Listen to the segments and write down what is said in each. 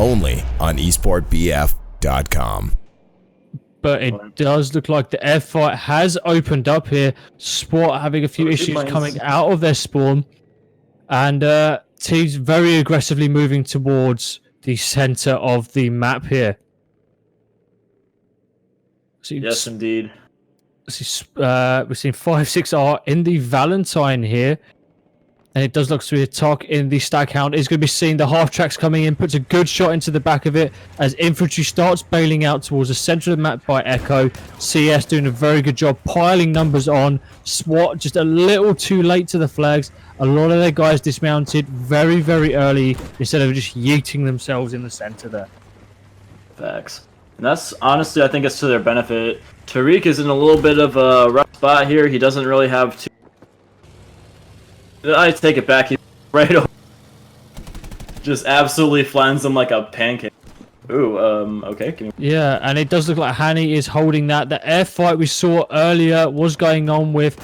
only on esportbf.com. But it does look like the air fight has opened up here. SWAT having a few issues coming out of their spawn. And teams very aggressively moving towards the center of the map here. Yes, indeed. We're seeing 5-6R in the Valentine here. And it does look to be a talk in the Staghound. Is going to be seeing the half tracks coming in, puts a good shot into the back of it as infantry starts bailing out towards the center of the map by Echo. CS doing a very good job piling numbers on. SWAT just a little too late to the flags. A lot of their guys dismounted very, very early instead of just yeeting themselves in the center there. Facts. And that's honestly, I think it's to their benefit. Tariq is in a little bit of a rough spot here. He doesn't really have to. I take it back. He's right over. Just absolutely flans them like a pancake. Ooh, okay. Yeah, and it does look like Hani is holding that. The air fight we saw earlier was going on with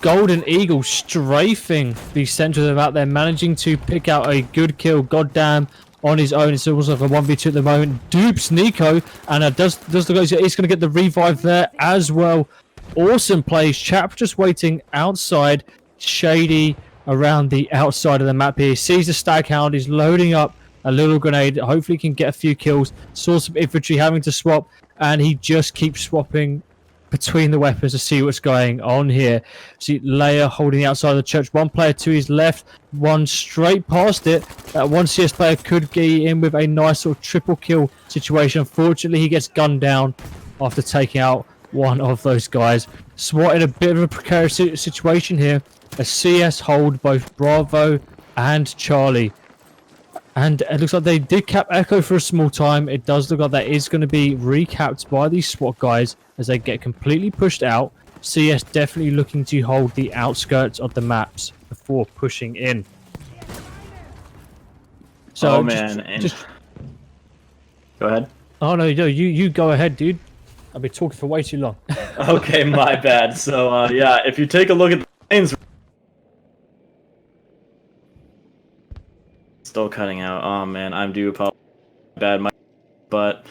Golden Eagle strafing the center of the map. They're managing to pick out a good kill. Goddamn. On his own, it's almost like a 1v2 at the moment. Dupes Nico, and does look like he's going to get the revive there as well. Awesome plays. Chap just waiting outside. Shady around the outside of the map here. He sees the Staghound. He's loading up a little grenade. Hopefully he can get a few kills. Saw some infantry having to swap, and he just keeps swapping between the weapons to see what's going on here. See Leia holding the outside of the church. One player to his left, one straight past it. One CS player could get in with a nice sort of triple kill situation. Unfortunately, he gets gunned down after taking out one of those guys. SWAT in a bit of a precarious situation here. A CS hold both Bravo and Charlie. And it looks like they did cap Echo for a small time. It does look like that is going to be recapped by these SWAT guys as they get completely pushed out. CS definitely looking to hold the outskirts of the maps before pushing in. So go ahead. Oh no, you go ahead, dude. I've been talking for way too long. Okay, my bad. So yeah, if you take a look at the lanes, still cutting out. Oh man, I'm due apologize. Bad, but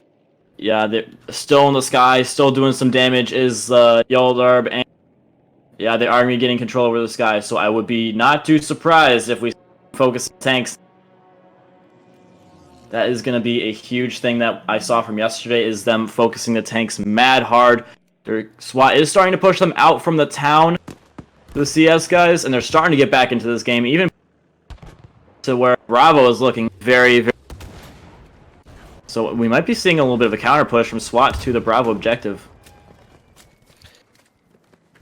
yeah, they're still in the sky, still doing some damage. Is Yoldarb, and yeah, they are going to be getting control over the sky. So I would be not too surprised if we focus on tanks. That is going to be a huge thing that I saw from yesterday. Is them focusing the tanks mad hard. Their SWAT is starting to push them out from the town, the CS guys, and they're starting to get back into this game, even to where Bravo is looking very, very. So we might be seeing a little bit of a counter push from SWAT to the Bravo objective.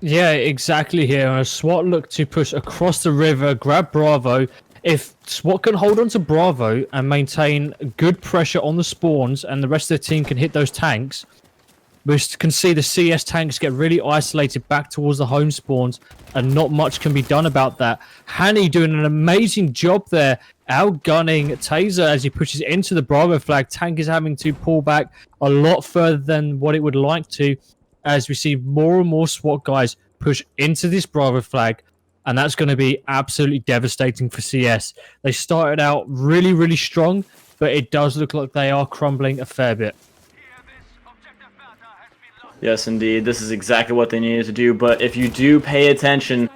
Yeah, exactly here. SWAT look to push across the river, grab Bravo. If SWAT can hold on to Bravo and maintain good pressure on the spawns and the rest of the team can hit those tanks, we can see the CS tanks get really isolated back towards the home spawns and not much can be done about that. Hani doing an amazing job there, outgunning Taser as he pushes into the Bravo flag. Tank is having to pull back a lot further than what it would like to as we see more and more SWAT guys push into this Bravo flag, and that's going to be absolutely devastating for CS. They started out really, really strong, but it does look like they are crumbling a fair bit. Yes, indeed. This is exactly what they needed to do, but if you do pay attention,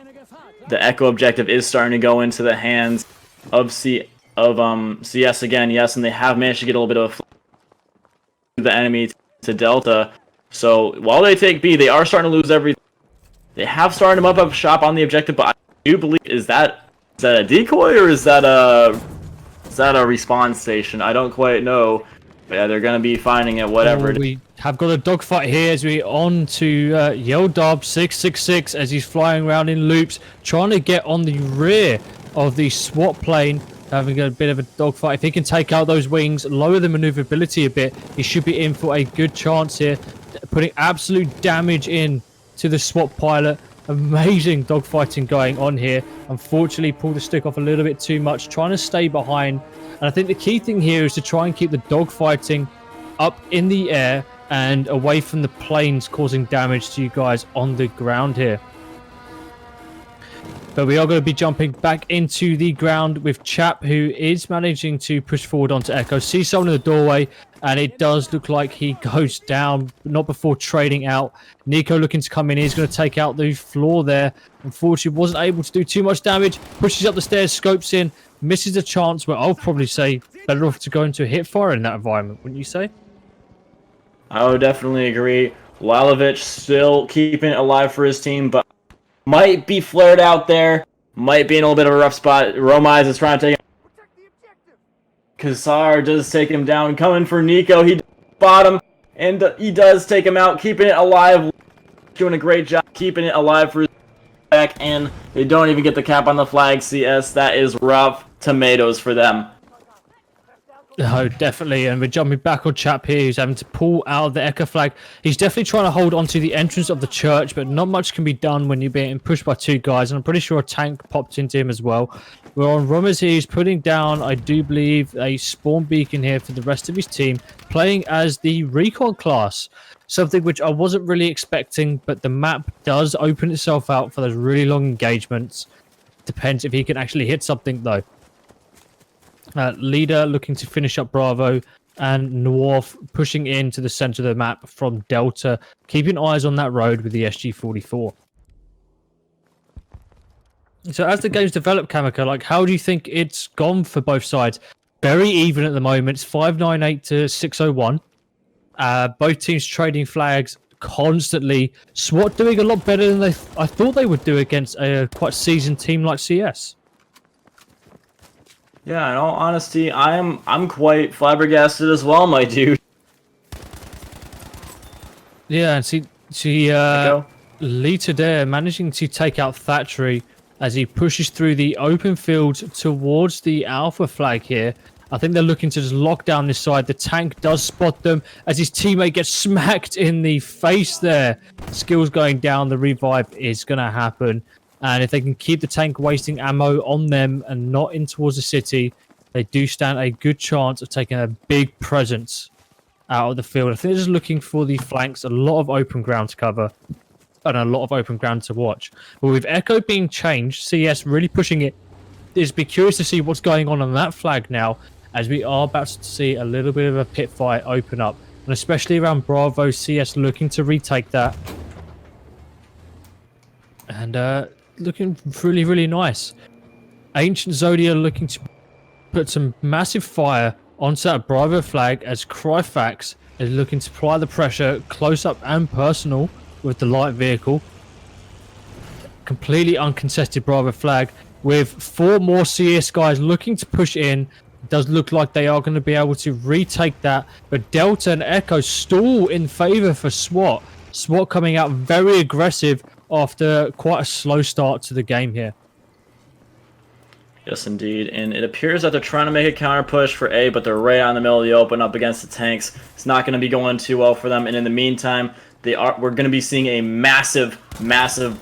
the Echo objective is starting to go into the hands of CS again. Yes, and they have managed to get a little bit of the enemy to Delta. So while they take B, they are starting to lose everything. They have started them up shop on the objective, but I do believe is that a decoy or is that a respawn station? I don't quite know. But yeah, they're gonna be finding it, whatever. We have got a dogfight here as we on to Yeldab 666 as he's flying around in loops, trying to get on the rear of the SWAT plane, having a bit of a dogfight. If he can take out those wings, lower the maneuverability a bit, he should be in for a good chance here, putting absolute damage in to the SWAT pilot. Amazing dogfighting going on here. Unfortunately, pulled the stick off a little bit too much, trying to stay behind. And I think the key thing here is to try and keep the dogfighting up in the air and away from the planes causing damage to you guys on the ground here. But we are going to be jumping back into the ground with Chap, who is managing to push forward onto Echo. See someone in the doorway, and it does look like he goes down, not before trading out. Nico looking to come in. He's going to take out the floor there. Unfortunately, wasn't able to do too much damage. Pushes up the stairs, scopes in, misses a chance where I'll probably say better off to go into a hip fire in that environment, wouldn't you say? I would definitely agree. Lalovic still keeping it alive for his team, but might be flared out there. Might be in a little bit of a rough spot. Romize is trying to take him. Kassar does take him down. Coming for Nico. He bottom, and he does take him out, keeping it alive. Doing a great job keeping it alive for his back, and they don't even get the cap on the flag. CS, that is rough tomatoes for them. Oh, definitely. And we're jumping back on Chap here, who's having to pull out of the Echo flag. He's definitely trying to hold onto the entrance of the church, but not much can be done when you're being pushed by two guys. And I'm pretty sure a tank popped into him as well. We're on Rummers here. He's putting down, I do believe, a spawn beacon here for the rest of his team, playing as the recon class. Something which I wasn't really expecting, but the map does open itself out for those really long engagements. Depends if he can actually hit something, though. Leader looking to finish up Bravo, and North pushing into the center of the map from Delta, keeping eyes on that road with the SG-44. So as the game's developed, Kamika, like, how do you think it's gone for both sides? Very even at the moment. It's 598 to 601. Both teams trading flags constantly. SWAT doing a lot better than I thought they would do against a quite seasoned team like CS. Yeah, in all honesty, I'm quite flabbergasted as well, my dude. Yeah, and see Lita there managing to take out Thatchery as he pushes through the open field towards the Alpha flag here. I think they're looking to just lock down this side. The tank does spot them as his teammate gets smacked in the face there. Skills going down, the revive is going to happen. And if they can keep the tank wasting ammo on them and not in towards the city, they do stand a good chance of taking a big presence out of the field. I think they're just looking for the flanks, a lot of open ground to cover, and a lot of open ground to watch. But with Echo being changed, CS really pushing it. It's be curious to see what's going on that flag now, as we are about to see a little bit of a pit fight open up. And especially around Bravo, CS looking to retake that. And looking really, really nice. Ancient Zodia looking to put some massive fire onto that Bravo flag as Cryfax is looking to apply the pressure close up and personal with the light vehicle. Completely uncontested Bravo flag with 4 more CS guys looking to push in. It does look like they are going to be able to retake that, but Delta and Echo stall in favor for SWAT. SWAT coming out very aggressive after quite a slow start to the game here. Yes, indeed. And it appears that they're trying to make a counter push for A, but they're right out in the middle of the open up against the tanks. It's not going to be going too well for them. And in the meantime, we're going to be seeing a massive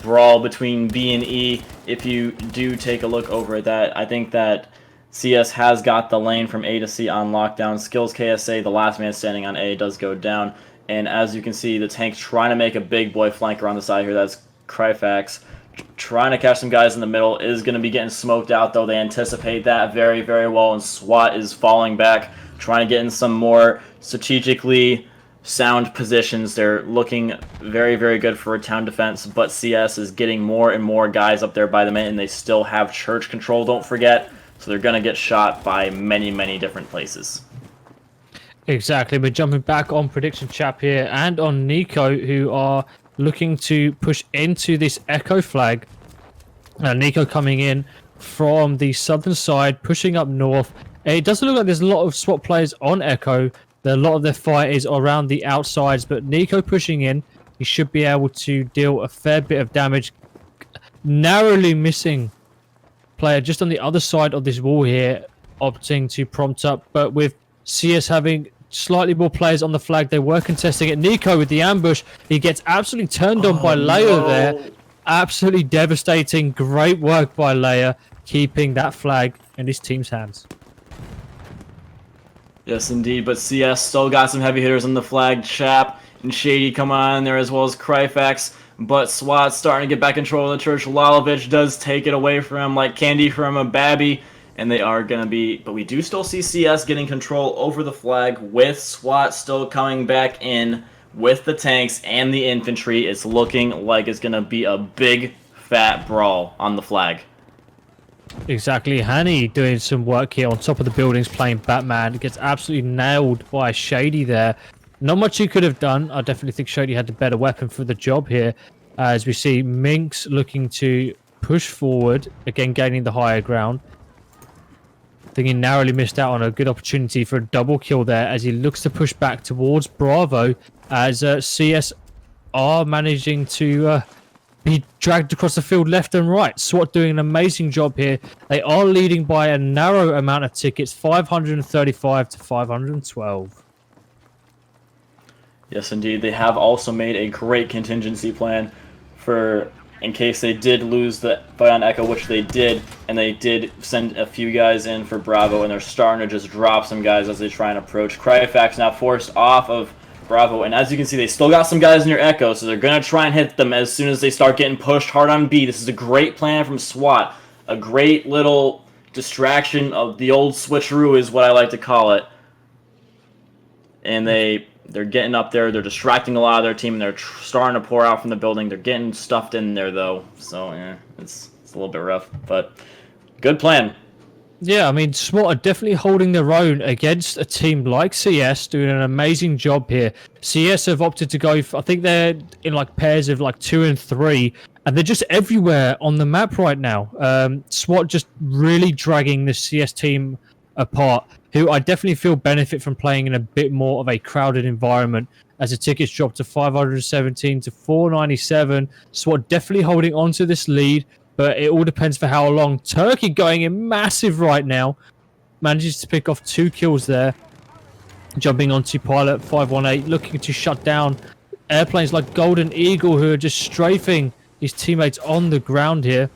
brawl between B and E. If you do take a look over at that, I think that CS has got the lane from A to C on lockdown. Skills KSA, the last man standing on A, does go down. And as you can see, the tank's trying to make a big boy flanker on the side here. That's Cryfax. Trying to catch some guys in the middle, is going to be getting smoked out, though. They anticipate that very, very well, and SWAT is falling back, trying to get in some more strategically sound positions. They're looking very, very good for a town defense, but CS is getting more and more guys up there by the minute, and they still have church control, don't forget, so they're going to get shot by many, many different places. Exactly. We're jumping back on Prediction Chap here and on Nico, who are looking to push into this Echo flag. Nico coming in from the southern side, pushing up north. It doesn't look like there's a lot of SWAT players on Echo. A lot of their fight is around the outsides, but Nico pushing in, he should be able to deal a fair bit of damage. Narrowly missing player just on the other side of this wall here, opting to prompt up, but with CS having slightly more players on the flag, they were contesting it. Nico with the ambush, he gets absolutely turned on by Leia there. Absolutely devastating. Great work by Leia, keeping that flag in his team's hands. Yes, indeed, but CS still got some heavy hitters on the flag. Chap and Shady come on there, as well as Cryfax. but SWAT's starting to get back control of the church. Lalovich does take it away from him like candy from a babby, and they are going to be... But we do still see CS getting control over the flag with SWAT still coming back in with the tanks and the infantry. It's looking like it's going to be a big, fat brawl on the flag. Exactly. Hani doing some work here on top of the buildings playing Batman. Gets absolutely nailed by Shady there. Not much he could have done. I definitely think Shady had the better weapon for the job here. As we see Minx looking to push forward, again gaining the higher ground. I think he narrowly missed out on a good opportunity for a double kill there as he looks to push back towards Bravo as CS are managing to be dragged across the field left and right. SWAT doing an amazing job here. They are leading by a narrow amount of tickets, 535 to 512. Yes, indeed. They have also made a great contingency plan for in case they did lose the fight on Echo, which they did, and they did send a few guys in for Bravo, and they're starting to just drop some guys as they try and approach. Cryofax now forced off of Bravo, and as you can see, they still got some guys near Echo, so they're going to try and hit them as soon as they start getting pushed hard on B. This is a great plan from SWAT. A great little distraction of the old switcheroo is what I like to call it. And they're getting up there, they're distracting a lot of their team, and they're starting to pour out from the building. They're getting stuffed in there, though, so yeah, it's a little bit rough, but good plan. Yeah, I mean, SWAT are definitely holding their own against a team like CS, doing an amazing job here. CS have opted to go, I think they're in like pairs of like 2 and 3, and they're just everywhere on the map right now. SWAT just really dragging the CS team apart, who I definitely feel benefit from playing in a bit more of a crowded environment as the tickets drop to 517 to 497. SWAT definitely holding on to this lead, but it all depends for how long. Turkey going in massive right now. Manages to pick off 2 kills there. Jumping onto Pilot 518, looking to shut down airplanes like Golden Eagle, who are just strafing his teammates on the ground here.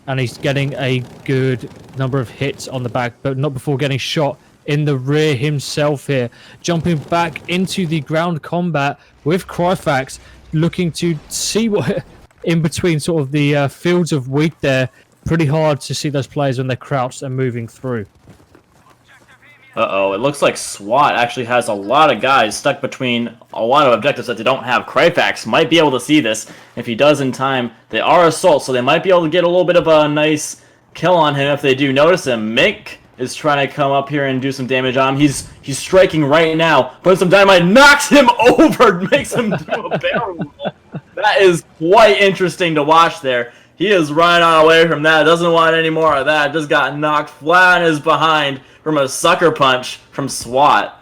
And he's getting a good number of hits on the back, but not before getting shot in the rear himself here. Jumping back into the ground combat with Cryfax, looking to see what... in between sort of the fields of wheat there. Pretty hard to see those players when they're crouched and moving through. Uh-oh, it looks like SWAT actually has a lot of guys stuck between a lot of objectives that they don't have. Cryfax might be able to see this. If he does in time, they are assault, so they might be able to get a little bit of a nice kill on him if they do notice him. Mink is trying to come up here and do some damage on him. He's striking right now, but some dynamite knocks him over, makes him do a barrel roll. That is quite interesting to watch there. He is running on away from that. Doesn't want any more of that. Just got knocked flat on his behind from a sucker punch from SWAT.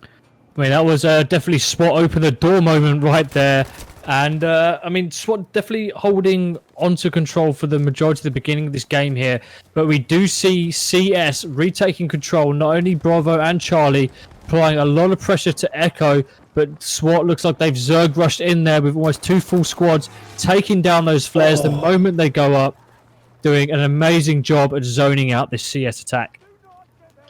I mean, that was definitely SWAT open the door moment right there. And, I mean, SWAT definitely holding onto control for the majority of the beginning of this game here. But we do see CS retaking control, not only Bravo and Charlie, applying a lot of pressure to Echo. But SWAT looks like they've Zerg rushed in there with almost 2 full squads, taking down those flares the moment they go up, doing an amazing job at zoning out this CS attack.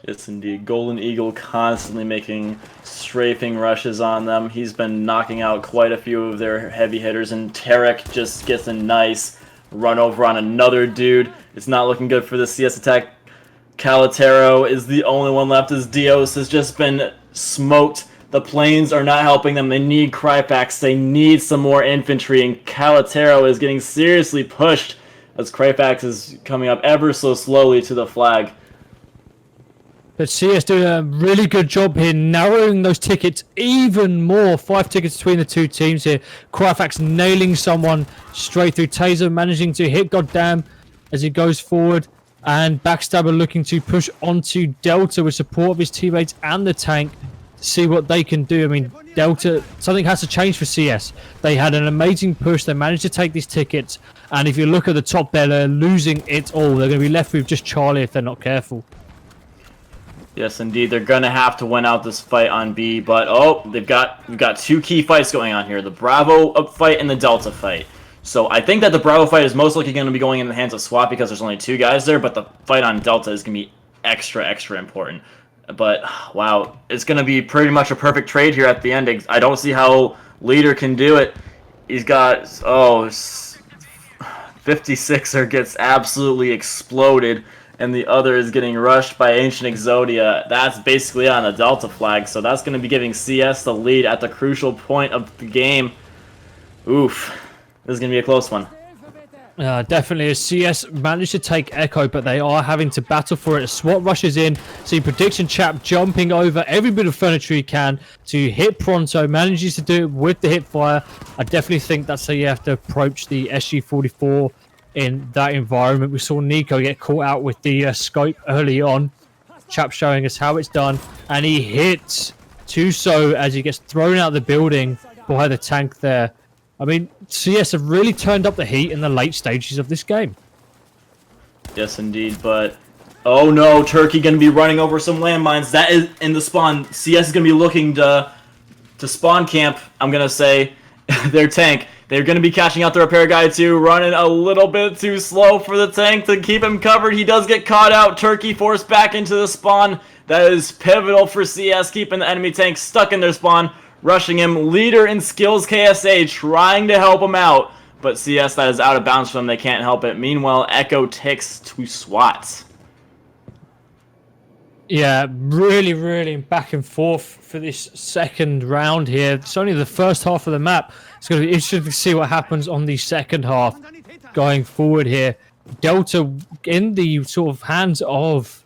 Yes, indeed. Golden Eagle constantly making strafing rushes on them. He's been knocking out quite a few of their heavy hitters, and Tarek just gets a nice run over on another dude. It's not looking good for the CS attack. Calatero is the only one left as Dios has just been smoked. The planes are not helping them. They need Cryfax. They need some more infantry, and Calatero is getting seriously pushed as Cryfax is coming up ever so slowly to the flag. But CS doing a really good job here, narrowing those tickets even more. 5 tickets between the 2 teams here. Cryfax nailing someone straight through. Taser managing to hit Goddamn as he goes forward. And Backstabber looking to push onto Delta with support of his teammates and the tank. See what they can do. I mean, Delta, something has to change for CS. They had an amazing push. They managed to take these tickets. And if you look at the top there, they're losing it all. They're going to be left with just Charlie if they're not careful. Yes, indeed. They're going to have to win out this fight on B. But, oh, we've got 2 key fights going on here. The Bravo fight and the Delta fight. So I think that the Bravo fight is most likely going to be going in the hands of SWAT because there's only 2 guys there. But the fight on Delta is going to be extra important. But wow, it's going to be pretty much a perfect trade here at the end. I don't see how Leader can do it. He's got 56er gets absolutely exploded, and the other is getting rushed by Ancient Exodia. That's basically on a Delta flag, so that's going to be giving CS the lead at the crucial point of the game. Oof, this is going to be a close one. Definitely, as CS managed to take Echo, but they are having to battle for it. SWAT rushes in. See Prediction Chap jumping over every bit of furniture he can to hit Pronto. Manages to do it with the hip fire. I definitely think that's how you have to approach the SG-44 in that environment. We saw Nico get caught out with the scope early on. Chap showing us how it's done, and he hits Tuso as he gets thrown out of the building by the tank there. I mean, CS have really turned up the heat in the late stages of this game. Yes, indeed, but... Oh no, Turkey going to be running over some landmines. That is in the spawn. CS is going to be looking to spawn camp, I'm going to say, their tank. They're going to be catching out the repair guy too, running a little bit too slow for the tank to keep him covered. He does get caught out. Turkey forced back into the spawn. That is pivotal for CS, keeping the enemy tank stuck in their spawn. Rushing him, Leader in Skills KSA trying to help him out, but CS that is out of bounds for them, they can't help it. Meanwhile, Echo ticks to SWAT. Yeah, really back and forth for this second round here. It's only the first half of the map. It's going to be interesting to see what happens on the second half going forward here. Delta in the sort of hands of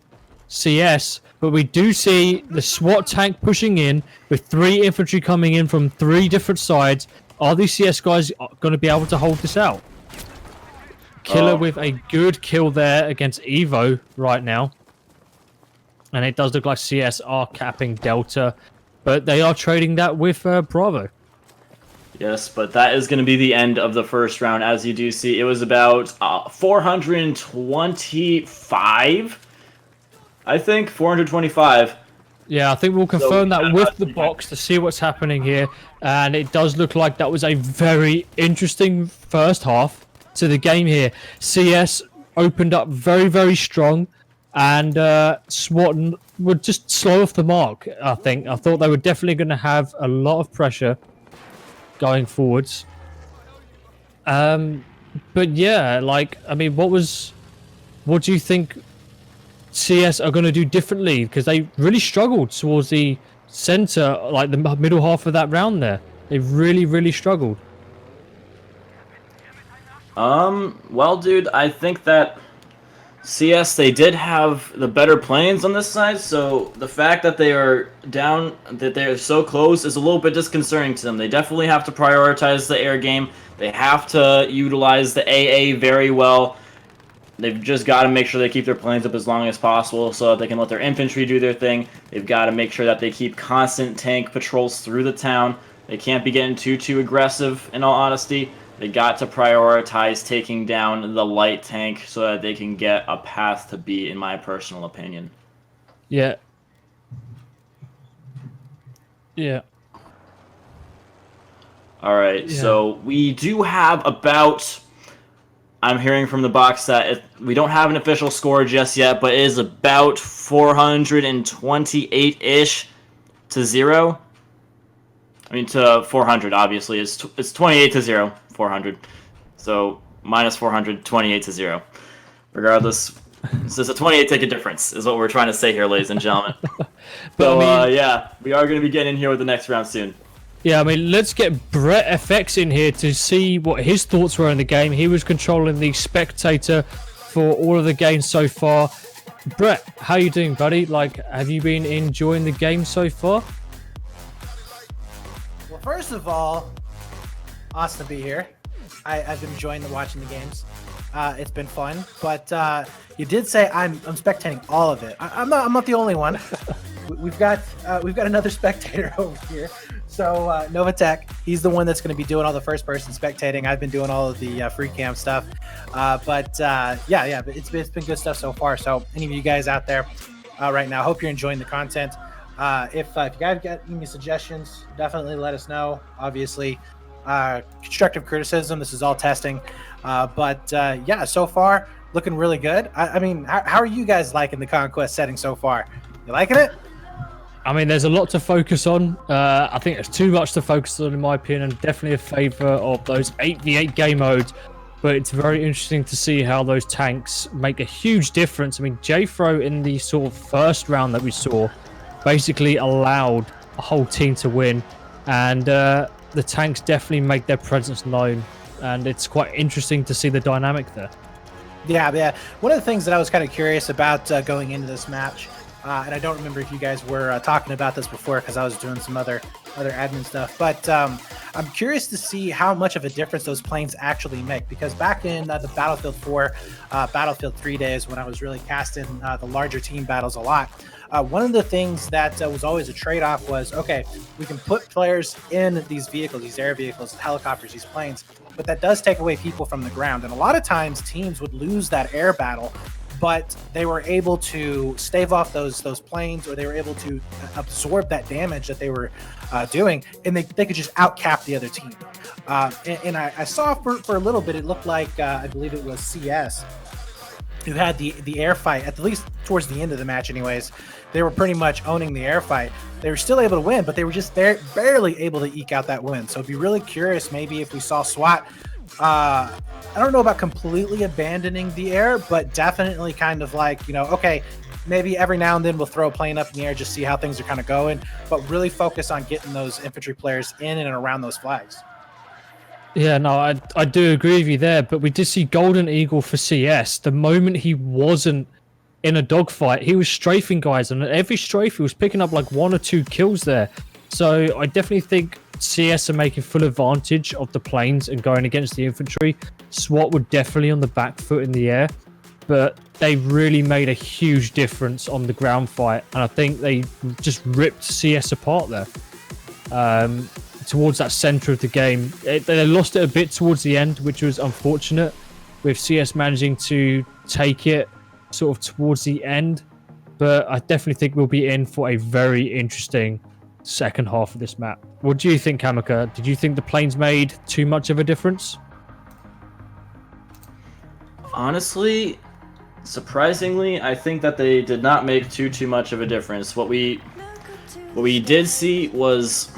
CS, but we do see the SWAT tank pushing in with 3 infantry coming in from 3 different sides. Are these CS guys going to be able to hold this out? Killer with a good kill there against Evo right now. And it does look like CS are capping Delta, but they are trading that with Bravo. Yes, but that is going to be the end of the first round. As you do see, it was about 425, I think, 425. Yeah, I think we'll confirm that with the box to see what's happening here. And it does look like that was a very interesting first half to the game here. CS opened up very strong, and SWAT were just slow off the mark, I think. I thought they were definitely going to have a lot of pressure going forwards. But yeah, like, I mean, what do you think CS are going to do differently? Because they really struggled towards the center, like the middle half of that round there. They really struggled. Well, dude, I think that CS, they did have the better planes on this side, so the fact that they are down, that they're so close is a little bit disconcerting to them. They definitely have to prioritize the air game. They have to utilize the AA very well. They've just got to make sure they keep their planes up as long as possible so that they can let their infantry do their thing. They've got to make sure that they keep constant tank patrols through the town. They can't be getting too aggressive, in all honesty. They got to prioritize taking down the light tank so that they can get a path to B, in my personal opinion. Yeah. Alright, so we do have about... I'm hearing from the box that we don't have an official score just yet, but it is about 428-ish to 0. I mean, to 400, obviously. It's 28 to 0, 400. So, minus 400, 28 to 0. Regardless, it's just a 28 ticket difference, is what we're trying to say here, ladies and gentlemen. So, I mean, yeah, we are going to be getting in here with the next round soon. Yeah, I mean, let's get Brett FX in here to see what his thoughts were in the game. He was controlling the spectator for all of the games so far. Brett, how you doing, buddy? Like, have you been enjoying the game so far? Well, first of all, awesome to be here. I've been enjoying watching the games. It's been fun, but you did say I'm spectating all of it. I'm not the only one. We've got another spectator over here. So Novatech, he's the one that's going to be doing all the first-person spectating. I've been doing all of the free cam stuff, but it's been good stuff so far. So any of you guys out there right now, hope you're enjoying the content. If you guys got any suggestions, definitely let us know. Obviously, constructive criticism. This is all testing, but so far looking really good. I mean, how are you guys liking the Conquest setting so far? You liking it? I mean, there's a lot to focus on. I think there's too much to focus on, in my opinion. Definitely a favor of those 8v8 game modes. But it's very interesting to see how those tanks make a huge difference. I mean, Jfro in the sort of first round that we saw basically allowed a whole team to win. And the tanks definitely make their presence known. And it's quite interesting to see the dynamic there. Yeah. One of the things that I was kind of curious about going into this match, and I don't remember if you guys were talking about this before because I was doing some other admin stuff, but I'm curious to see how much of a difference those planes actually make, because back in the Battlefield 4, Battlefield 3 days, when I was really casting the larger team battles a lot, one of the things that was always a trade-off was, okay, we can put players in these vehicles, these air vehicles, helicopters, these planes, but that does take away people from the ground. And a lot of times teams would lose that air battle, but they were able to stave off those planes, or they were able to absorb that damage that they were doing, and they could just outcap the other team. And I saw for a little bit, it looked like, I believe it was CS, who had the air fight, at least towards the end of the match anyways. They were pretty much owning the air fight. They were still able to win, but they were just barely able to eke out that win. So I'd be really curious maybe if we saw SWAT, I don't know about completely abandoning the air, but definitely kind of like, okay, maybe every now and then we'll throw a plane up in the air, just see how things are kind of going, but really focus on getting those infantry players in and around those flags. Yeah, no, I do agree with you there, but we did see Golden Eagle for CS. The moment he wasn't in a dogfight, he was strafing guys, and at every strafe he was picking up like 1 or 2 kills there. So I definitely think CS are making full advantage of the planes and going against the infantry. SWAT were definitely on the back foot in the air, but they really made a huge difference on the ground fight, and I think they just ripped CS apart there. Towards that center of the game, they lost it a bit towards the end, which was unfortunate, with CS managing to take it sort of towards the end. But I definitely think we'll be in for a very interesting second half of this map. What do you think, Kamika? Did you think the planes made too much of a difference? Honestly, surprisingly, I think that they did not make too much of a difference. What we did see was,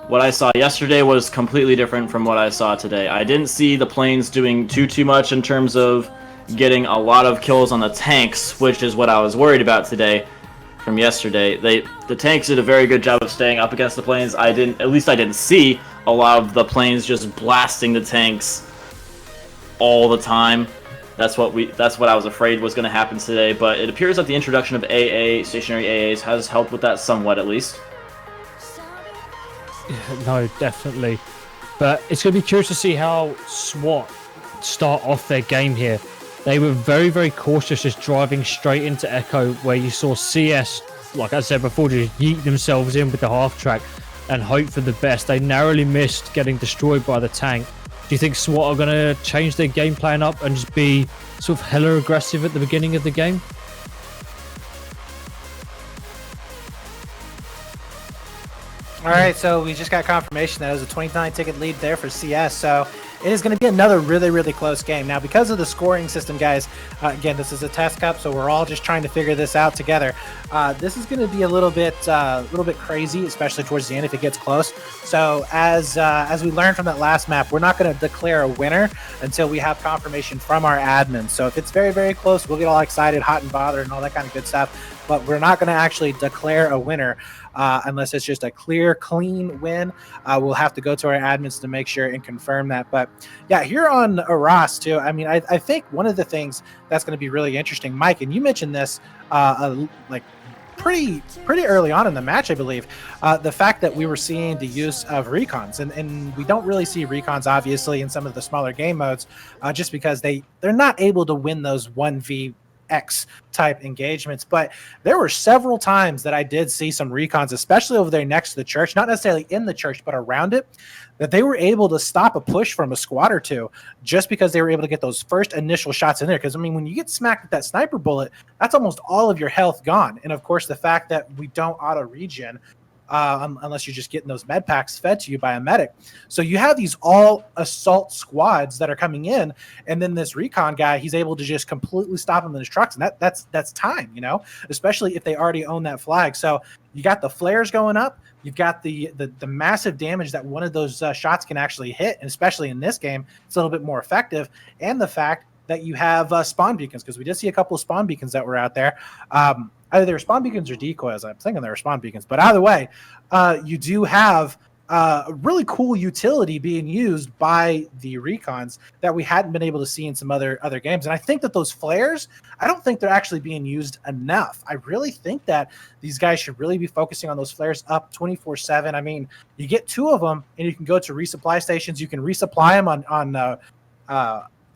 what I saw yesterday was completely different from what I saw today. I didn't see the planes doing too much in terms of getting a lot of kills on the tanks, which is what I was worried about today from yesterday. The tanks did a very good job of staying up against the planes. I didn't see a lot of the planes just blasting the tanks all the time. That's what I was afraid was going to happen today, but it appears that the introduction of AA, stationary AAs, has helped with that somewhat, at least. No, definitely. But it's going to be curious to see how SWAT start off their game here. They were very, very cautious, just driving straight into Echo, where you saw CS, like I said before, just yeet themselves in with the half track and hope for the best. They narrowly missed getting destroyed by the tank. Do you think SWAT are going to change their game plan up and just be sort of hella aggressive at the beginning of the game? All right, so we just got confirmation that it was a 29-ticket lead there for CS, so it is going to be another really, really close game. Now, because of the scoring system, guys, again, this is a test cup, so we're all just trying to figure this out together. This is going to be a little bit crazy, especially towards the end if it gets close. So as we learned from that last map, we're not going to declare a winner until we have confirmation from our admin. So if it's very, very close, we'll get all excited, hot and bothered, and all that kind of good stuff. But we're not going to actually declare a winner unless it's just a clear, clean win. We'll have to go to our admins to make sure and confirm that. But yeah, here on Aras too, I mean, I think one of the things that's going to be really interesting, Mike, and you mentioned this like pretty early on in the match, I believe, the fact that we were seeing the use of recons, and we don't really see recons obviously in some of the smaller game modes, just because they're not able to win those 1v X type engagements. But there were several times that I did see some recons, especially over there next to the church, not necessarily in the church, but around it, that they were able to stop a push from a squad or two just because they were able to get those first initial shots in there. Because, I mean, when you get smacked with that sniper bullet, that's almost all of your health gone. And, of course, the fact that we don't auto-regen unless you're just getting those med packs fed to you by a medic. So you have these all assault squads that are coming in, and then this recon guy, he's able to just completely stop them in his trucks, and that's time, especially if they already own that flag. So you got the flares going up, you've got the massive damage that one of those shots can actually hit, and especially in this game, it's a little bit more effective, and the fact that you have spawn beacons, because we did see a couple of spawn beacons that were out there. Either they were spawn beacons or decoys. I'm thinking they were spawn beacons. But either way, you do have a really cool utility being used by the recons that we hadn't been able to see in some other games. And I think that those flares, I don't think they're actually being used enough. I really think that these guys should really be focusing on those flares up 24/7. I mean, you get 2 of them, and you can go to resupply stations. You can resupply them on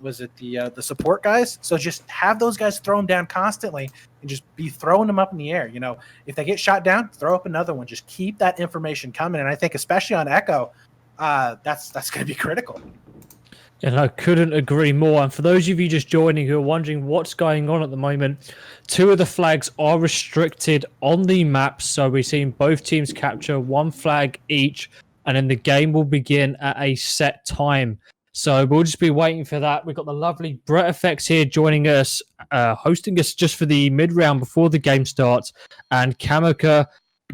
was it the support guys? So just have those guys throw them down constantly and just be throwing them up in the air. If they get shot down, throw up another one. Just keep that information coming. And I think especially on Echo, that's going to be critical. And I couldn't agree more. And for those of you just joining who are wondering what's going on at the moment, 2 of the flags are restricted on the map. So we're seeing both teams capture 1 flag each, and then the game will begin at a set time. So we'll just be waiting for that. We've got the lovely Brett Effects here joining us, hosting us just for the mid-round before the game starts. And Kamika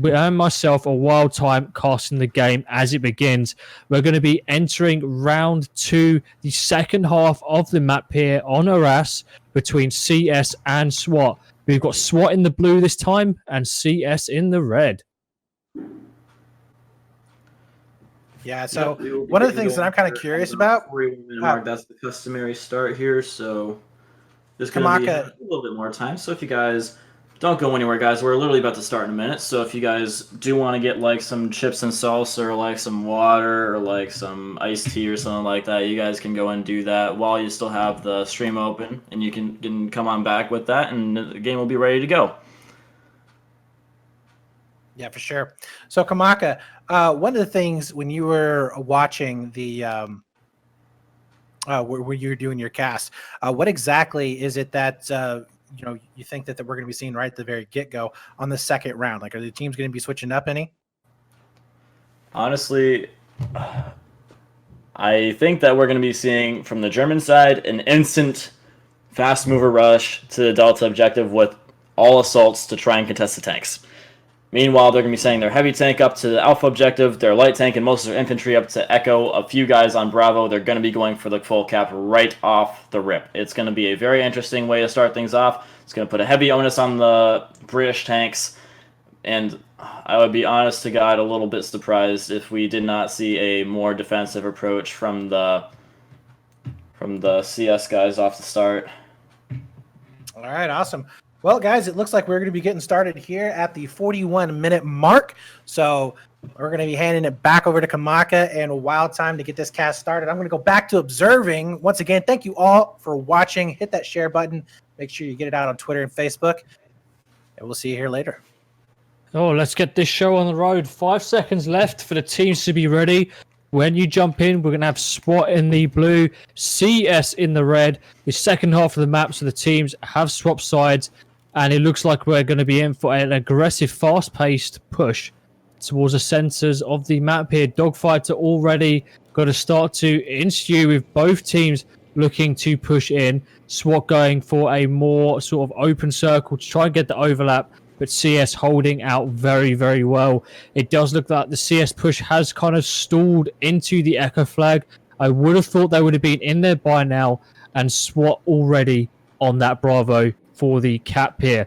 and myself are wild time casting the game as it begins. We're going to be entering round 2, the second half of the map here on Arras between CS and SWAT. We've got SWAT in the blue this time and CS in the red. Yeah, so one of the things that I'm kind of curious about... That's the customary start here, so there's going to be a little bit more time. So if you guys don't go anywhere, guys, we're literally about to start in a minute. So if you guys do want to get like some chips and salsa or like some water or like some iced tea or something like that, you guys can go and do that while you still have the stream open, and you can come on back with that, and the game will be ready to go. Yeah, for sure. So, Kamaka, one of the things when you were watching the where you were doing your cast, what exactly is it that you think that we're going to be seeing right at the very get-go on the second round? Like, are the teams going to be switching up any? Honestly, I think that we're going to be seeing from the German side an instant fast mover rush to the Delta objective with all assaults to try and contest the tanks. Meanwhile, they're going to be sending their heavy tank up to the Alpha objective, their light tank and most of their infantry up to Echo, a few guys on Bravo. They're going to be going for the full cap right off the rip. It's going to be a very interesting way to start things off. It's going to put a heavy onus on the British tanks, and I would be honest to God a little bit surprised if we did not see a more defensive approach from the CS guys off the start. All right, awesome. Well, guys, it looks like we're going to be getting started here at the 41-minute mark. So we're going to be handing it back over to Kamaka and a wild time to get this cast started. I'm going to go back to observing. Once again, thank you all for watching. Hit that share button. Make sure you get it out on Twitter and Facebook. And we'll see you here later. Oh, let's get this show on the road. 5 seconds left for the teams to be ready. When you jump in, we're going to have SWAT in the blue, CS in the red. The second half of the map, so the teams have swapped sides. And it looks like we're going to be in for an aggressive, fast-paced push towards the centers of the map here. Dogfights are already got to start to ensue with both teams looking to push in. SWAT going for a more sort of open circle to try and get the overlap, but CS holding out very, very well. It does look like the CS push has kind of stalled into the Echo flag. I would have thought they would have been in there by now, and SWAT already on that Bravo for the cap here.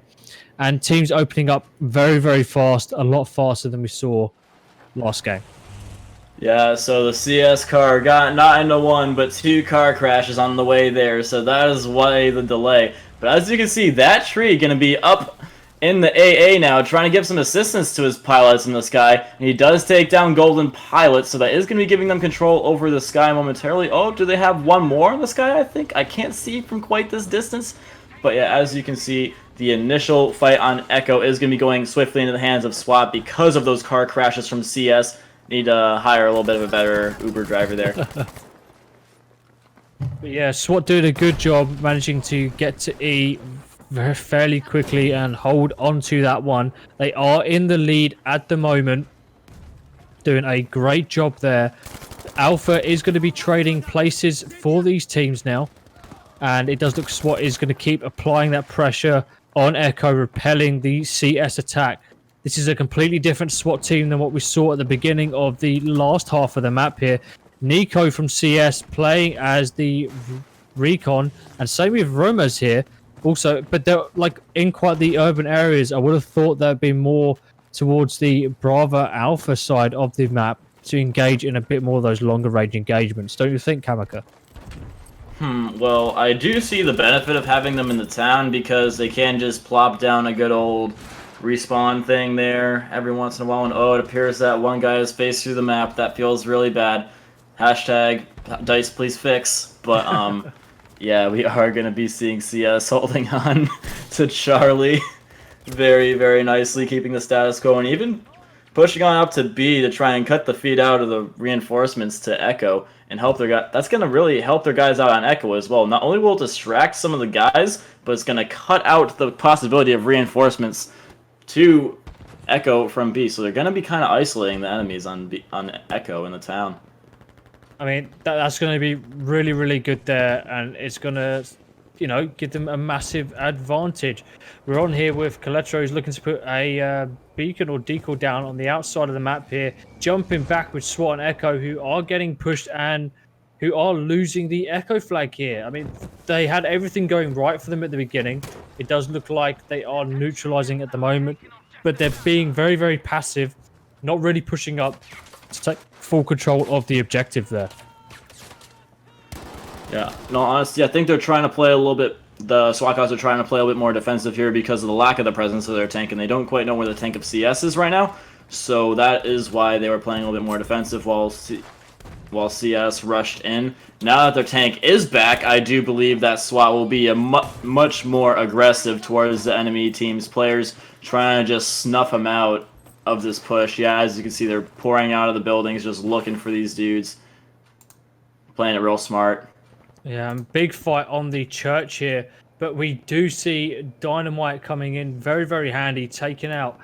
And teams opening up very, very fast, a lot faster than we saw last game. Yeah, so the CS car got not into 1, but 2 car crashes on the way there, so that is why the delay. But as you can see, that tree going to be up in the AA now, trying to give some assistance to his pilots in the sky. And he does take down Golden Pilot, so that is going to be giving them control over the sky momentarily. Oh, do they have one more in the sky, I think? I can't see from quite this distance. But yeah, as you can see, the initial fight on Echo is going to be going swiftly into the hands of SWAT because of those car crashes from CS. Need to hire a little bit of a better Uber driver there. But yeah, SWAT did a good job managing to get to E fairly quickly and hold on to that one. They are in the lead at the moment. doing a great job there. Alpha is going to be trading places for these teams now. And it does look SWAT is going to keep applying that pressure on Echo, repelling the CS attack. This is a completely different SWAT team than what we saw at the beginning of the last half of the map here. Nico from CS playing as the Recon, and same with Romaz here also, but they're like in quite the urban areas. I would have thought there'd be more towards the Bravo Alpha side of the map to engage in a bit more of those longer range engagements. Don't you think, Kamaka? Well, I do see the benefit of having them in the town because they can just plop down a good old respawn thing there every once in a while. And oh, it appears that one guy is faced through the map. That feels really bad. Hashtag dice please fix. But yeah, we are going to be seeing CS holding on to Charlie very, very nicely, keeping the status quo and even pushing on up to B to try and cut the feed out of the reinforcements to Echo and help their guys. That's going to really help their guys out on Echo as well. Not only will it distract some of the guys, but it's going to cut out the possibility of reinforcements to Echo from B. So they're going to be kind of isolating the enemies on Echo in the town. I mean, that's going to be really, really good there, and it's going to, you know, give them a massive advantage. We're on here with Coletro, who's looking to put a beacon or decal down on the outside of the map here, jumping back with SWAT and Echo, who are getting pushed and who are losing the Echo flag here. I mean, they had everything going right for them at the beginning. It does look like they are neutralizing at the moment, but they're being very, very passive, not really pushing up to take full control of the objective there. Yeah, no, honestly, I think they're trying to play a little bit. The SWAT guys are trying to play a bit more defensive here because of the lack of the presence of their tank, and they don't quite know where the tank of CS is right now. So that is why they were playing a little bit more defensive while CS rushed in. Now that their tank is back, I do believe that SWAT will be a much more aggressive towards the enemy team's players, trying to just snuff them out of this push. Yeah, as you can see, they're pouring out of the buildings, just looking for these dudes, playing it real smart. Yeah, big fight on the church here, but we do see Dynamite coming in very, very handy, taking out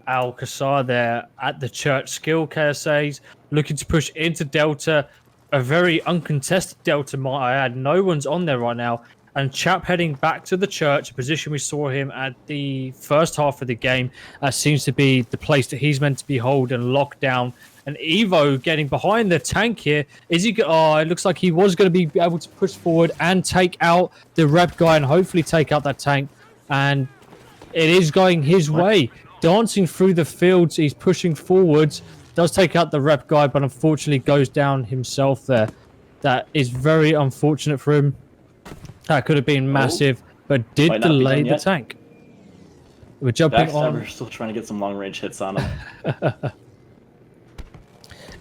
Al-Qasar there at the church. Skill KSAs looking to push into Delta, a very uncontested Delta, might I add. No one's on there right now. And Chap heading back to the church, a position we saw him at the first half of the game. Seems to be the place that he's meant to be hold and locked down. And Evo getting behind the tank here. Is he? Oh, it looks like he was going to be able to push forward and take out the rep guy and hopefully take out that tank. And it is going his way. Dancing through the fields, he's pushing forwards. Does take out the rep guy, but unfortunately goes down himself there. That is very unfortunate for him. That could have been massive, but did delay the tank. We're jumping on. We're still trying to get some long-range hits on him.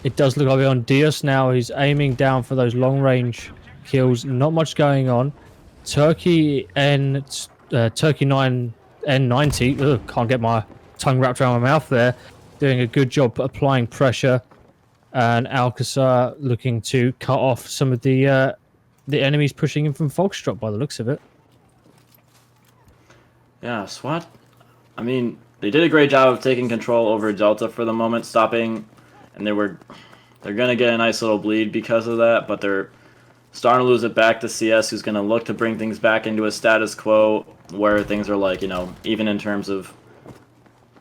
It does look like we're on Diaz now. He's aiming down for those long-range kills. Not much going on. Turkey and Turkey 9 N90. Ugh, can't get my tongue wrapped around my mouth there. Doing a good job applying pressure. And Al-Qasar looking to cut off some of the enemies pushing in from Foxtrot by the looks of it. Yeah, SWAT. I mean, they did a great job of taking control over Delta for the moment, stopping, and they're gonna get a nice little bleed because of that, but they're starting to lose it back to CS, who's gonna look to bring things back into a status quo where things are like, you know, even in terms of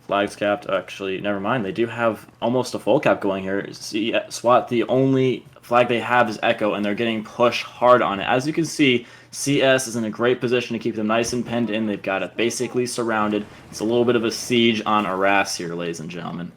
flags capped. Actually, never mind. They do have almost a full cap going here. SWAT, the only flag they have is Echo, and they're getting pushed hard on it. As you can see, CS is in a great position to keep them nice and penned in. They've got it basically surrounded. It's a little bit of a siege on Arras here, ladies and gentlemen.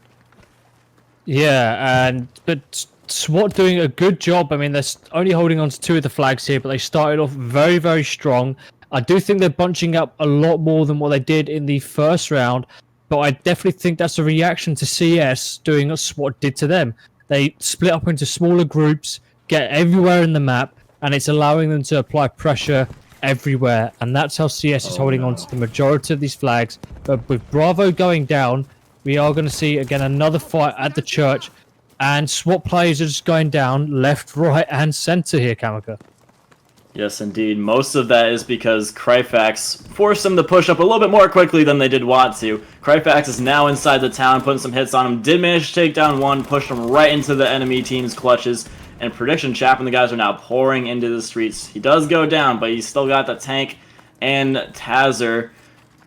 Yeah, but SWAT doing a good job. I mean, they're only holding on to 2 of the flags here, but they started off very, very strong. I do think they're bunching up a lot more than what they did in the first round, but I definitely think that's a reaction to CS doing what SWAT did to them. They split up into smaller groups, get everywhere in the map, and it's allowing them to apply pressure everywhere. And that's how CS is holding on to the majority of these flags. But with Bravo going down, we are going to see, again, another fight at the church. And SWAT players are just going down left, right, and center here, Kamaka. Yes, indeed. Most of that is because Kryfax forced them to push up a little bit more quickly than they did want to. Kryfax is now inside the town, putting some hits on him. Did manage to take down one, pushed him right into the enemy team's clutches. And Prediction Chap and the guys are now pouring into the streets. He does go down, but he's still got the tank and Tazer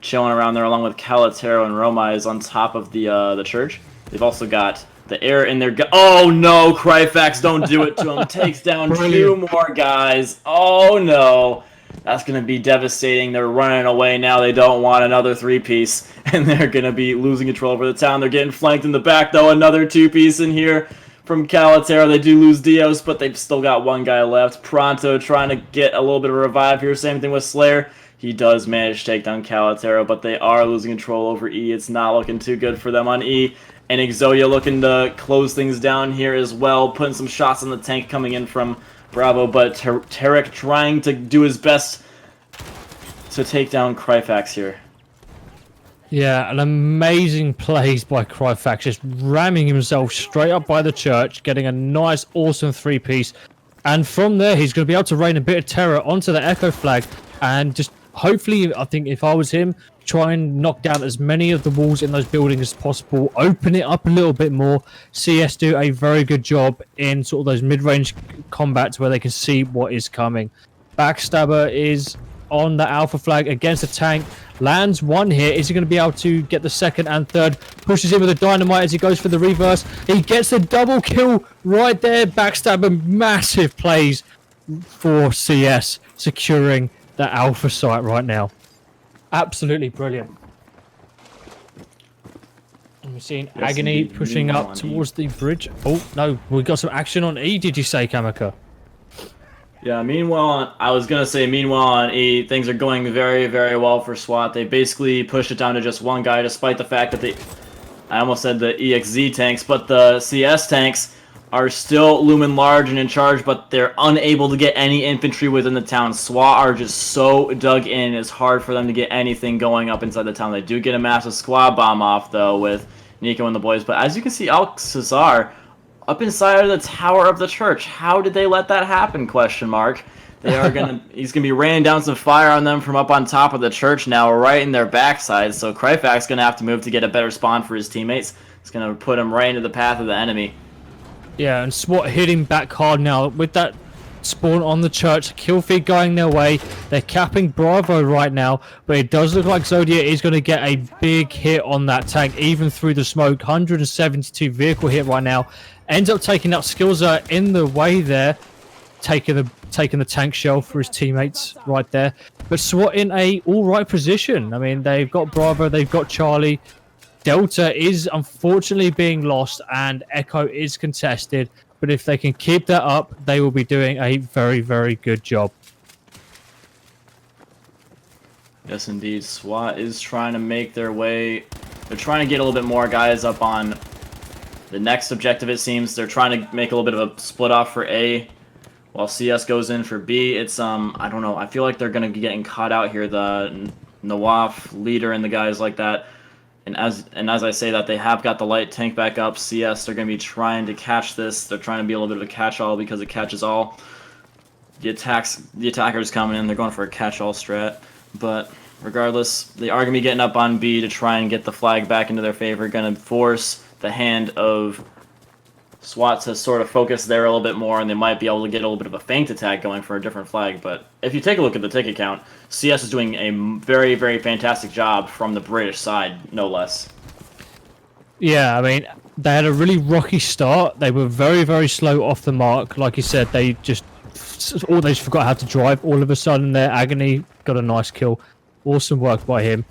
chilling around there, along with Calatero and Romais on top of the church. They've also got the air in their oh no, Kryfax, don't do it to him. Takes down 2 more guys. Oh no. That's going to be devastating. They're running away now. They don't want another 3-piece. And they're going to be losing control over the town. They're getting flanked in the back, though. Another 2-piece in here from Calatero. They do lose Dios, but they've still got 1 guy left. Pronto trying to get a little bit of a revive here. Same thing with Slayer. He does manage to take down Calatero, but they are losing control over E. It's not looking too good for them on E. And Exodia looking to close things down here as well, putting some shots on the tank coming in from Bravo, but Tarek trying to do his best to take down Kryfax here. Yeah, an amazing plays by Kryfax, just ramming himself straight up by the church, getting a nice, awesome 3-piece. And from there, he's going to be able to rain a bit of terror onto the Echo flag and just hopefully, I think if I was him, try and knock down as many of the walls in those buildings as possible, open it up a little bit more. CS do a very good job in sort of those mid-range combats where they can see what is coming. Backstabber is on the Alpha flag against the tank, lands 1 hit. Is he going to be able to get the 2nd and 3rd? Pushes in with a dynamite as he goes for the reverse. He gets the double kill right there. Backstabber, massive plays for CS, securing the Alpha site right now. Absolutely brilliant. And we're seeing Agony pushing up towards the bridge. Oh, no, we got some action on E, did you say, Kamaka? Yeah, meanwhile, I was going to say, meanwhile on E, things are going very, very well for SWAT. They basically pushed it down to just 1 guy, despite the fact that I almost said the EXZ tanks, but the CS tanks are still looming large and in charge, but they're unable to get any infantry within the town. SWAT are just so dug in, it's hard for them to get anything going up inside the town. They do get a massive squad bomb off, though, with Nico and the boys, but as you can see, Al-Cesar up inside of the tower of the church. How did they let that happen, question mark? They are he's gonna be raining down some fire on them from up on top of the church now, right in their backside, so Kryfax gonna have to move to get a better spawn for his teammates. It's gonna put him right into the path of the enemy. Yeah, and SWAT hitting back hard now with that spawn on the church. Kill feed going their way. They're capping Bravo right now, but it does look like Zodia is going to get a big hit on that tank, even through the smoke. 172 vehicle hit right now. Ends up taking out Skills in the way there, taking the tank shell for his teammates right there. But SWAT in a all right position. I mean, they've got Bravo, they've got Charlie. Delta is unfortunately being lost and Echo is contested, but if they can keep that up, they will be doing a very, very good job. Yes, indeed. SWAT is trying to make their way. They're trying to get a little bit more guys up on the next objective, it seems. They're trying to make a little bit of a split off for A, while CS goes in for B. It's, I don't know. I feel like they're going to be getting caught out here. The Nawaf leader and the guys like that. And as I say that, they have got the light tank back up. CS, they're going to be trying to catch this. They're trying to be a little bit of a catch-all because it catches all. The attackers coming in. They're going for a catch-all strat. But regardless, they are going to be getting up on B to try and get the flag back into their favor. Going to force the hand of SWAT to sort of focus there a little bit more, and they might be able to get a little bit of a feint attack going for a different flag. But if you take a look at the ticket count, CS is doing a very, very fantastic job from the British side, no less. Yeah, I mean, they had a really rocky start. They were very, very slow off the mark. Like you said, they just forgot how to drive. All of a sudden, their Agony got a nice kill. Awesome work by him.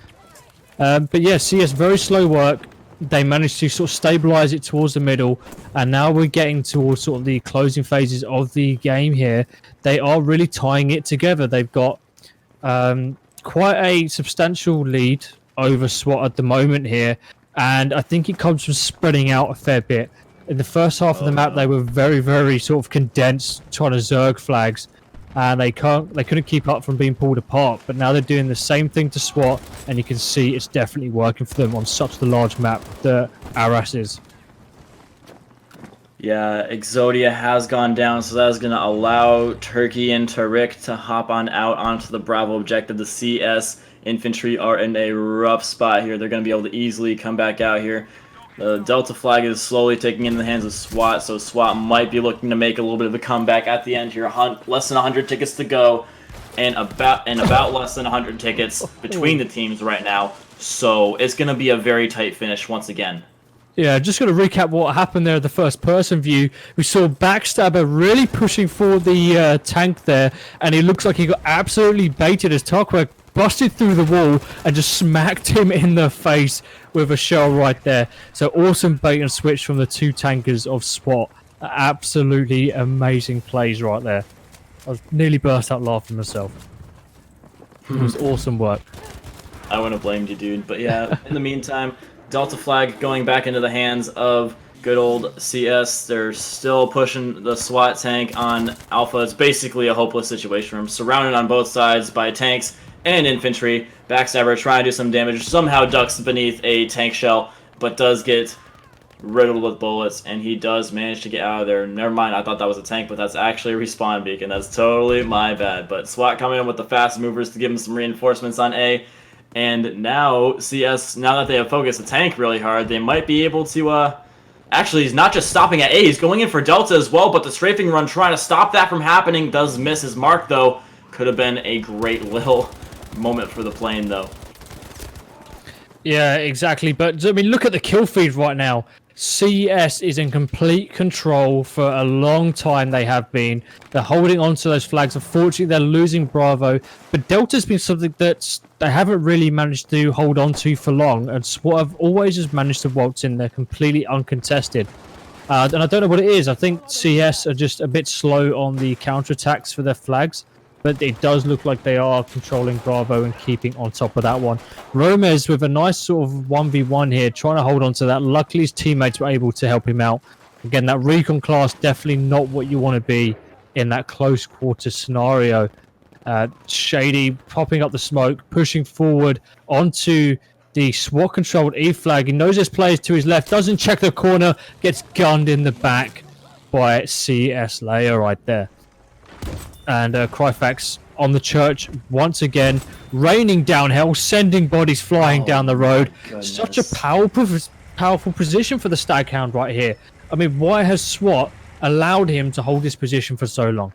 But yeah, CS, very slow work. They managed to sort of stabilize it towards the middle, and now we're getting towards sort of the closing phases of the game here. They are really tying it together. They've got quite a substantial lead over SWAT at the moment here, and I think it comes from spreading out a fair bit. In the first half of the map, they were very, very sort of condensed, trying to zerg flags, and they couldn't keep up from being pulled apart. But now they're doing the same thing to SWAT, and you can see it's definitely working for them on such the large map that Arras is. Yeah, Exodia has gone down, so that is going to allow Turkey and Tariq to hop on out onto the Bravo objective. The CS infantry are in a rough spot here. They're going to be able to easily come back out here. The Delta flag is slowly taking in the hands of SWAT, so SWAT might be looking to make a little bit of a comeback at the end here. Less than 100 tickets to go, and about less than 100 tickets between the teams right now. So it's going to be a very tight finish once again. Yeah, just going to recap what happened there at the first-person view. We saw Backstabber really pushing forward the tank there, and it looks like he got absolutely baited as Tarkwa busted through the wall and just smacked him in the face with a shell right there. So awesome bait and switch from the two tankers of SWAT. Absolutely amazing plays right there. I was nearly burst out laughing myself. It was awesome work. I wouldn't have blamed you, dude. But yeah, in the meantime, Delta flag going back into the hands of good old CS. They're still pushing the SWAT tank on Alpha. It's basically a hopeless situation for him. Surrounded on both sides by tanks and infantry. Backstabber trying to do some damage. Somehow ducks beneath a tank shell, but does get riddled with bullets, and he does manage to get out of there. Never mind, I thought that was a tank, but that's actually a respawn beacon. That's totally my bad. But SWAT coming in with the fast movers to give him some reinforcements on A. And now CS, now that they have focused the tank really hard, they might be able to, actually, he's not just stopping at A, he's going in for Delta as well, but the strafing run trying to stop that from happening does miss his mark, though. Could have been a great little moment for the plane, though. Yeah, exactly. But, I mean, look at the kill feed right now. CS is in complete control for a long time. They have been. They're holding on to those flags. Unfortunately, they're losing Bravo. But Delta's been something that they haven't really managed to hold on to for long. And SWAT have always just managed to waltz in there completely uncontested. And I don't know what it is. I think CS are just a bit slow on the counterattacks for their flags. But it does look like they are controlling Bravo and keeping on top of that one. Romez with a nice sort of 1v1 here, trying to hold on to that. Luckily, his teammates were able to help him out. Again, that recon class, definitely not what you want to be in that close quarter scenario. Shady popping up the smoke, pushing forward onto the SWAT-controlled E-flag. He knows his players to his left, doesn't check the corner, gets gunned in the back by CS Layer right there. And Cryfax on the church once again, raining down hell, sending bodies flying down the road. Such a powerful position for the Staghound right here. I mean, why has SWAT allowed him to hold this position for so long?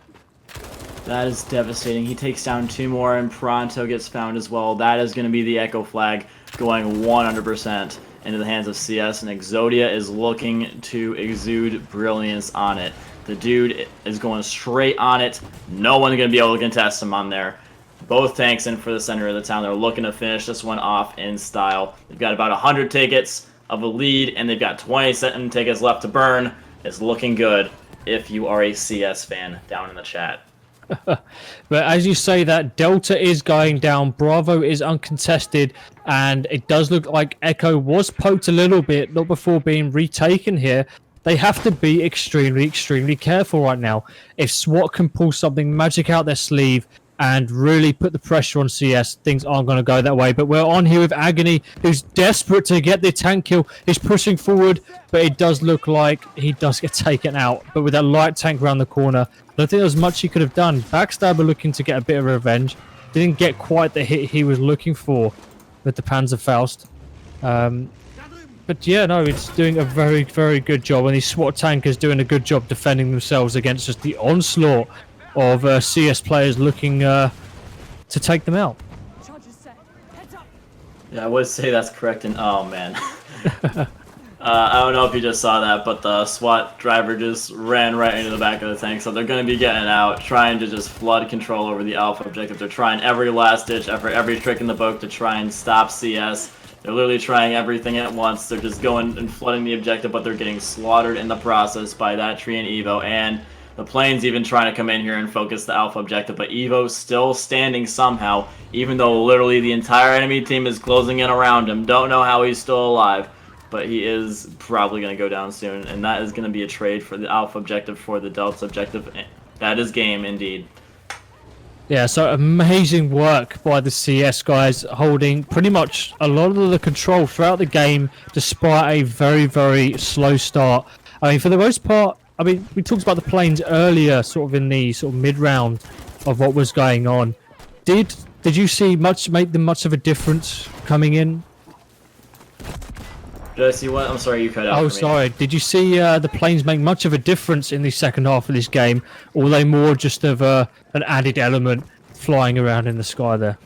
That is devastating. He takes down two more, and Pronto gets found as well. That is going to be the Echo flag going 100% into the hands of CS, and Exodia is looking to exude brilliance on it. The dude is going straight on it. No one's going to be able to contest him on there. Both tanks in for the center of the town. They're looking to finish this one off in style. They've got about 100 tickets of a lead, and they've got 27 tickets left to burn. It's looking good if you are a CS fan down in the chat. But as you say that, Delta is going down, Bravo is uncontested, and it does look like Echo was poked a little bit, not before being retaken here. They have to be extremely, extremely careful right now. If SWAT can pull something magic out their sleeve and really put the pressure on CS, things aren't going to go that way. But we're on here with Agony, who's desperate to get the tank kill. He's pushing forward, but it does look like he does get taken out. But with that light tank around the corner, I don't think there's much he could have done. Backstabber looking to get a bit of revenge. Didn't get quite the hit he was looking for with the Panzerfaust. But yeah, no, it's doing a very, very good job. And these SWAT tankers doing a good job defending themselves against just the onslaught of CS players looking to take them out. Yeah, I would say that's correct. And oh man, I don't know if you just saw that, but the SWAT driver just ran right into the back of the tank. So they're going to be getting out, trying to just flood control over the Alpha objective. They're trying every last ditch effort, every trick in the book to try and stop CS. They're literally trying everything at once. They're just going and flooding the objective, but they're getting slaughtered in the process by that tree and Evo. And the plane's even trying to come in here and focus the Alpha objective, but Evo's still standing somehow, even though literally the entire enemy team is closing in around him. Don't know how he's still alive, but he is probably going to go down soon. And that is going to be a trade for the Alpha objective for the Delta objective. That is game indeed. Yeah, so amazing work by the CS guys, holding pretty much a lot of the control throughout the game despite a very, very slow start. I mean, for the most part, I mean, we talked about the planes earlier, sort of in the sort of mid-round of what was going on. Did you see make them much of a difference coming in? Did I see what? I'm sorry, you cut out. Oh, for me. sorry. Did you see the planes make much of a difference in the second half of this game, or were they more just of an added element flying around in the sky there?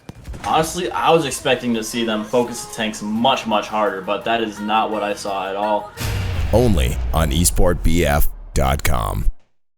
Honestly, I was expecting to see them focus the tanks much, much harder, but that is not what I saw at all. Only on esportbf.com.